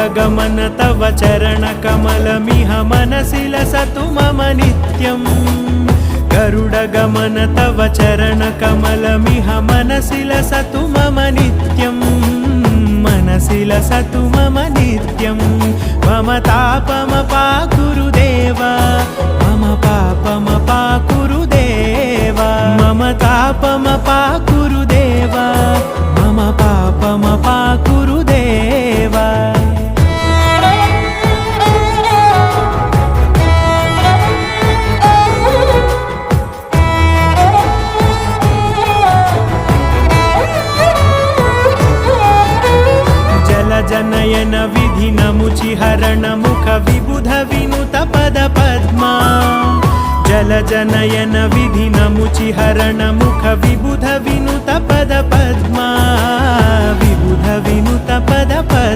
गरुडगमन तव चरणकमलमिह मनसि लसतु मम नित्यम् गरुडगमन तव चरणकमलमिह मनसि लसतु मम नित्यम् मनसि लसतु मम नित्यम् मम तापमपाकुरुदेव मम पापमपाकुरुदेव मम तापमपाकुरुदेव मम पापमपाकुरुदेव जनयन विधिनमुचिहरण मुख विबुध विनुत पद पद्मा जलजनयन विधिनमुचिहरण मुख विबुध विनुत पद पद्मा विबुध विनुत पद पद्मा।